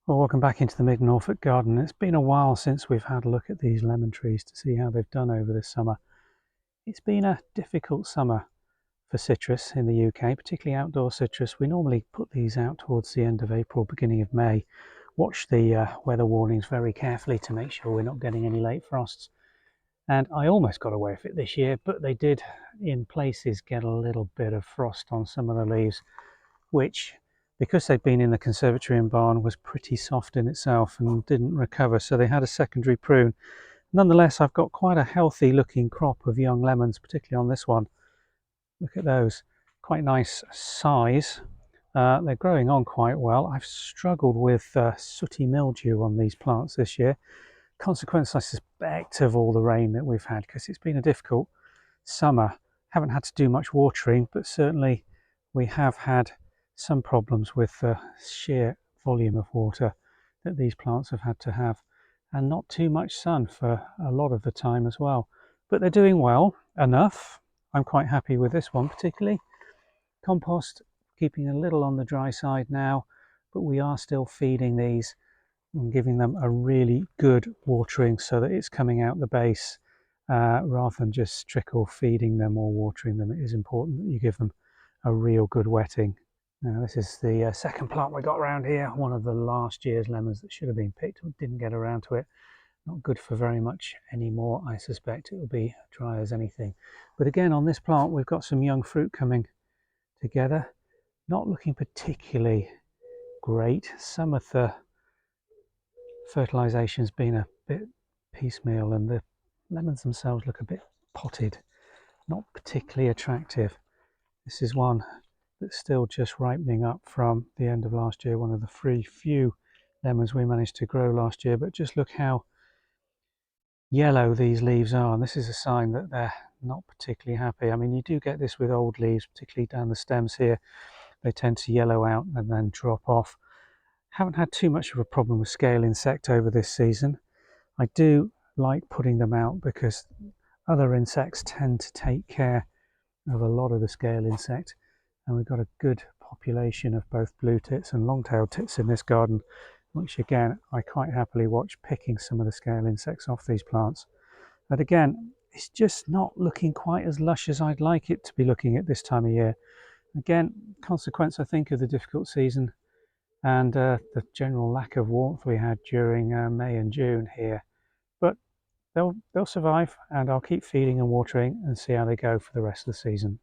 Well, welcome back into the Mid Norfolk garden. It's been a while since we've had a look at these lemon trees to see how they've done over this summer. It's been a difficult summer for citrus in the UK, particularly outdoor citrus. We normally put these out towards the end of April, beginning of May. Watch the weather warnings very carefully to make sure we're not getting any late frosts. And I almost got away with it this year, but they did in places get a little bit of frost on some of the leaves, which, because they'd been in the conservatory and barn, was pretty soft in itself and didn't recover, so they had a secondary prune. Nonetheless, I've got quite a healthy looking crop of young lemons, particularly on this one. Look at those, quite nice size. They're growing on quite well. I've struggled with sooty mildew on these plants this year. Consequence, I suspect, of all the rain that we've had, because it's been a difficult summer. Haven't had to do much watering, but certainly we have had some problems with the sheer volume of water that these plants have had to have, and not too much sun for a lot of the time as well. But they're doing well enough. I'm quite happy with this one particularly. Compost keeping a little on the dry side now, but we are still feeding these and giving them a really good watering so that it's coming out the base rather than just trickle feeding them or watering them. It is important that you give them a real good wetting. Now, this is the second plant we got around here, one of the last year's lemons that should have been picked but didn't get around to it. Not good for very much anymore. I suspect it will be dry as anything. But again, on this plant we've got some young fruit coming together, not looking particularly great. Some of the fertilization's been a bit piecemeal and the lemons themselves look a bit potted, not particularly attractive. This is one that's still just ripening up from the end of last year, one of the few lemons we managed to grow last year, but just look how yellow these leaves are, and this is a sign that they're not particularly happy. I mean, you do get this with old leaves, particularly down the stems here. They tend to yellow out and then drop off. Haven't had too much of a problem with scale insect over this season. I do like putting them out because other insects tend to take care of a lot of the scale insect, and we've got a good population of both blue tits and long-tailed tits in this garden, which again I quite happily watch picking some of the scale insects off these plants. But again, it's just not looking quite as lush as I'd like it to be looking at this time of year. Again, consequence I think of the difficult season and the general lack of warmth we had during May and June here. But they'll survive, and I'll keep feeding and watering and see how they go for the rest of the season.